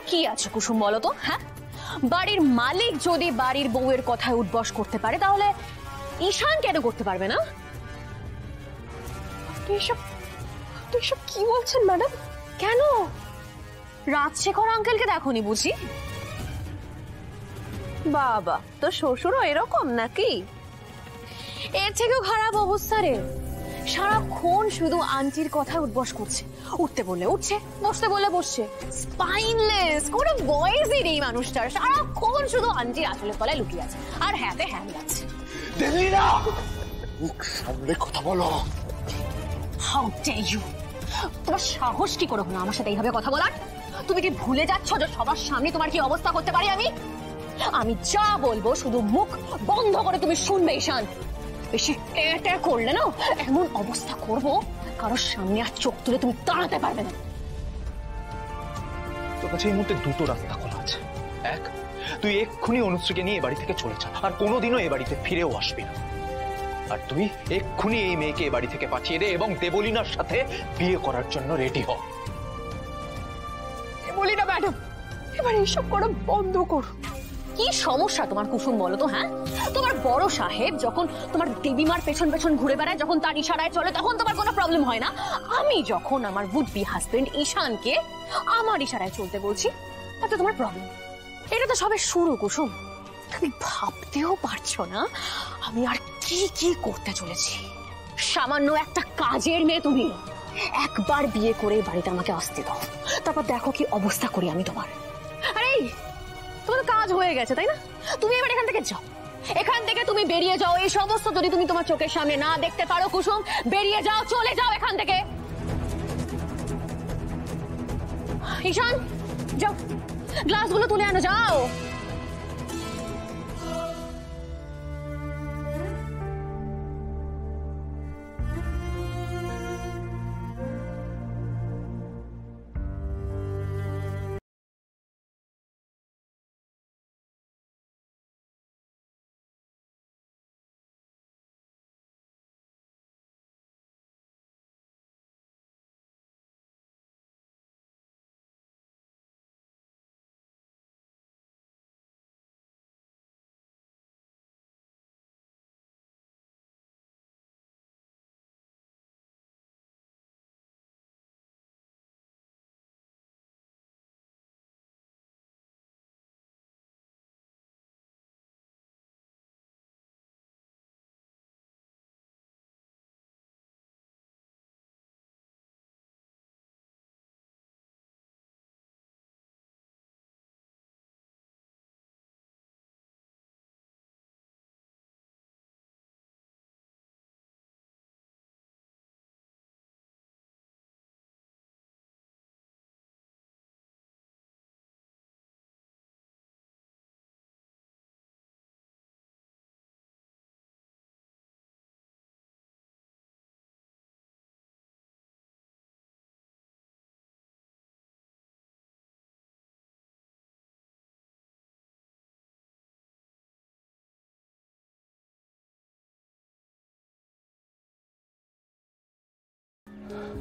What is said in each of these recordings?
কি আছে কুসুম বলো তো? হ্যাঁ, বাড়ির মালিক যদি বাড়ির বউয়ের কথায় উঠবস করতে পারে তাহলে ঈশান কেন করতে পারবে না? এসব কি বলছেন ম্যাডাম? কেন রাজশেখর আঙ্কেলকে দেখোনি বুঝি? বাবা, তো শ্বশুরও এরকম নাকি? এর থেকেও খারাপ অবস্থা রে। সারাক্ষণ শুধু আন্টির কথা উঠবস করছে, উঠতে বললে উঠছে, বসতে বললে বসছে। স্পাইনলেস, কোনো ভয়েসই নেই মানুষটার। সারাক্ষণ শুধু আন্টির আসলে তলায় লুকিয়ে আছে আর হ্যাঁতে হ্যাঁ যাচ্ছে। দেবলীনা, মুখ সামলে কথা বলো। How dare you! তোমার সাহস কি করে হলো আমার সাথে এইভাবে কথা বলার? তুমি কি ভুলে যাচ্ছ যে সবার সামনে তোমার কি অবস্থা করতে পারি আমি? আমি যা বলবো শুধু মুখ বন্ধ করে তুমি শুনবে ঈশান। বেশি টেটে করলে না এমন অবস্থা করব কারোর সামনে আর চোখ তুলে তুমি দাঁড়াতে পারবে না। তোর কাছে এই মুহূর্তে দুটো রাস্তা খোলা আছে। এক, তুই এক্ষুনি অনুশ্রীকে নিয়ে এ বাড়ি থেকে চলে যা, আর কোনোদিনও এ বাড়িতে ফিরেও আসবি না। আর তুই এক্ষুনি এই মেয়েকে এ বাড়ি থেকে পাঠিয়ে দে এবং দেবলীনার সাথে বিয়ে করার জন্য রেডি হ। দেবলীনা ম্যাডাম, এবার এইসব করা বন্ধ করো। কি সমস্যা তোমার কুসুম বলো তো? হ্যাঁ, তোমার বড় সাহেব যখন তোমার দেবীমার পেছন পেছন ঘুরে বেড়ায়, যখন তার ইশারায় চলে, তখন তোমার কোনো প্রবলেম হয় না। আমি যখন আমার উড বি হাজবেন্ড ঈশানকে আমার ইশারায় চলতে বলছি তাতে তোমার প্রবলেম। এটা তো সবে শুরু কুসুম, তুমি ভাবতেও পারছো না আমি আর কি কি করতে চলেছি। সামান্য একটা কাজের মেয়ে তুমি, একবার বিয়ে করে বাড়িতে আমাকে আসতে দাও, তারপর দেখো কি অবস্থা করি আমি তোমার। আরে তোমার কাজ হয়ে গেছে তাই না? তুমি এবার এখান থেকে যাও, এখান থেকে তুমি বেরিয়ে যাও। এই সমস্ত যদি তুমি তোমার চোখের সামনে না দেখতে পারো কুসুম, বেরিয়ে যাও, চলে যাও এখান থেকে। ঈশান যাও, গ্লাসগুলো তুলে আনো, যাও।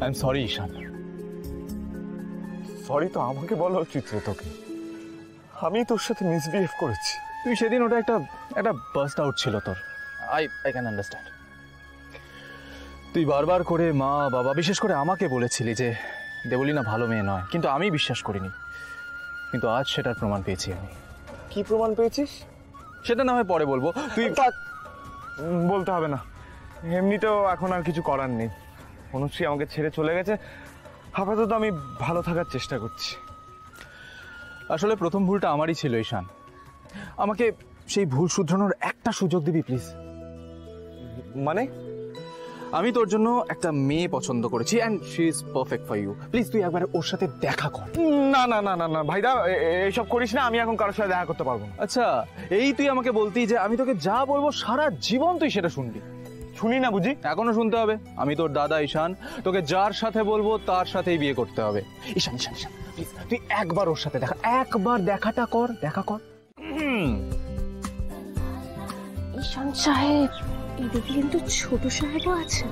I am sorry Ishaan. Sorry তো আমাকে বলা উচিত রে তোকে, আমি তোর সাথে মিসবিহেভ করেছি। তুই সেদিন ওটা একটা বার্স্ট আউট ছিল তোর। I can understand. তুই বারবার করে মা বাবা বিশেষ করে আমাকে বলেছিলি যে দেবলীনা ভালো মেয়ে নয়, কিন্তু আমি বিশ্বাস করিনি। কিন্তু আজ সেটার প্রমাণ পেয়েছি আমি। কি প্রমাণ পেয়েছিস? সেটা না হয় পরে বলবো। তুই বলতে হবে না, এমনিতেও এখন আর কিছু করার নেই। অনুশ্রী আমাকে ছেড়ে চলে গেছে, আপাতত আমি ভালো থাকার চেষ্টা করছি। আসলে প্রথম ভুলটা আমারই ছিল ঈশান। আমাকে সেই ভুল শুধরানোর একটা সুযোগ দিবি প্লিজ? মানে? আমি তোর জন্য একটা মেয়ে পছন্দ করেছি and she is perfect for you. Please তুই একবার ওর সাথে দেখা কর। না না না না না ভাইদা, এইসব করিস না। আমি এখন কারোর সাথে দেখা করতে পারবো না। আচ্ছা, এই তুই আমাকে বলতি যে আমি তোকে যা বলবো সারা জীবন তুই সেটা শুনবি। শুনি না বুঝি? এখনো শুনতে হবে। আমি তোর দাদা ঈশান, তোকে যার সাথে বলবো তার সাথেই বিয়ে করতে হবে। ঈশান ঈশান ঈশান প্লিজ তুই একবার ওর সাথে একবার দেখাটা কর, দেখা কর। ঈশান সাহেব, এদিকে কিন্তু ছোট সাহেবও আছেন,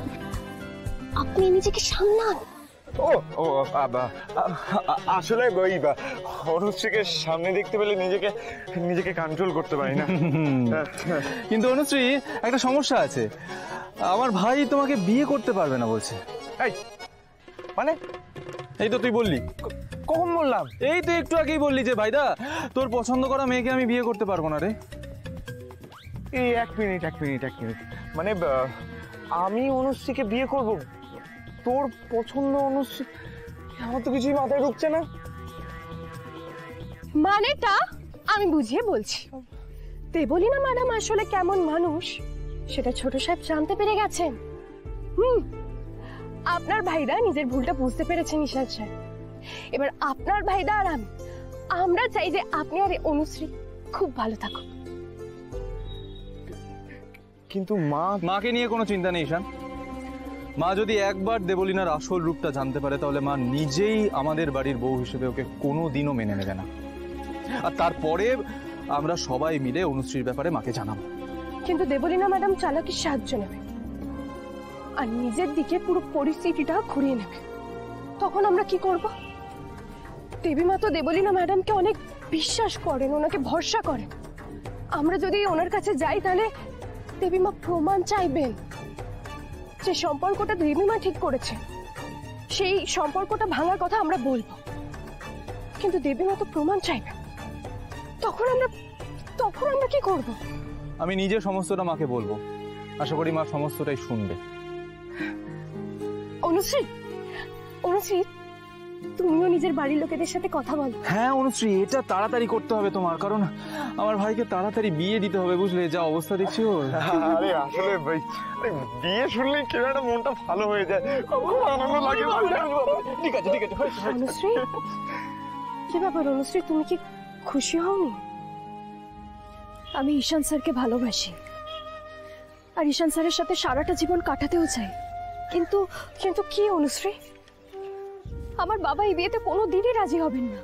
আপনি নিজেকে সামলান। ও ও আসলে ওই অনুশ্রীকে সামনে দেখতে পেলে নিজেকে নিজেকে কন্ট্রোল করতে পারি না। কিন্তু অনুশ্রী, একটা সমস্যা আছে। আমার ভাই তোমাকে বিয়ে করতে পারবে না বলছে। এই মানে এই তো তুই বললি। কখন বললাম? এই তো একটু আগেই বললি যে ভাইদা তোর পছন্দ করা মেয়েকে আমি বিয়ে করতে পারবো না রে। এই এক মিনিট মানে আমি অনুশ্রীকে বিয়ে করব? তোর পছন্দ অনুশ্রী? আমার তো কিছুই মাথায় ঢুকছে না। মানেটা আমি বুঝিয়ে বলছি। দেবলীনা ম্যাডাম আসলে কেমন মানুষ সেটা ছোট সাহেব জানতে পেরে গেছেন। আপনার ভাইরা নিজের ভুলটা বুঝতে পেরেছেন ঈশান সাহেব। এবার আপনার ভাইরা আর আমরা চাই যে আপনি আর অনুশ্রী খুব ভালো থাকুন। কিন্তু মাকে নিয়ে কোনো চিন্তা নেই ঈশান। মা যদি একবার দেবলীনার আসল রূপটা জানতে পারে তাহলে মা নিজেই আমাদের বাড়ির বউ হিসেবে ওকে কোনোদিনও মেনে নেবে না। আর তারপরে আমরা সবাই মিলে অনুশ্রীর ব্যাপারে মাকে জানাবো। কিন্তু দেবলীনা ম্যাডাম চালাকির সাহায্য নেবে আর নিজের দিকে পুরো পরিস্থিতিটা ঘুরিয়ে নেবে। তখন আমরা কি করব? দেবীমা তো দেবলীনা ম্যাডামকে অনেক বিশ্বাস করেন, ওনাকে ভরসা করেন। আমরা যদি ওনার কাছে যাই তাহলে দেবীমা প্রমাণ চাইবেন যে সম্পর্কটা দেবীমা ঠিক করেছে। সেই সম্পর্কটা ভাঙার কথা আমরা বলবো, কিন্তু দেবীমা তো প্রমাণ চাইবেন। তখন আমরা কি করব? আমি নিজে সমস্তটা মাকে বলবো। আশা করি মা সমস্তটাই শুনবে। অনুশ্রী তুমিও নিজের বাড়ির লোকেদের সাথে কথা বলো। হ্যাঁ অনুশ্রী, এটা তাড়াতাড়ি করতে হবে তোমার, কারণ আমার ভাইকে তাড়াতাড়ি বিয়ে দিতে হবে, বুঝলে? যা অবস্থা দেখছি ওর। আরে আসলে বিয়ে শুনলে কেন একটা মনটা ভালো হয়ে যায়, খুব আনন্দ লাগে। ঠিক আছে অনুশ্রী, কি ব্যাপার অনুশ্রী, তুমি কি খুশি হওনি? আমি ঈশান স্যারকে ভালোবাসি আর ঈশান স্যারের সাথে সারাটা জীবন কাটাতেও চাই। কিন্তু কি অনুশ্রী, আমার বাবা এই বিয়েতে কোনোদিনই রাজি হবেন না।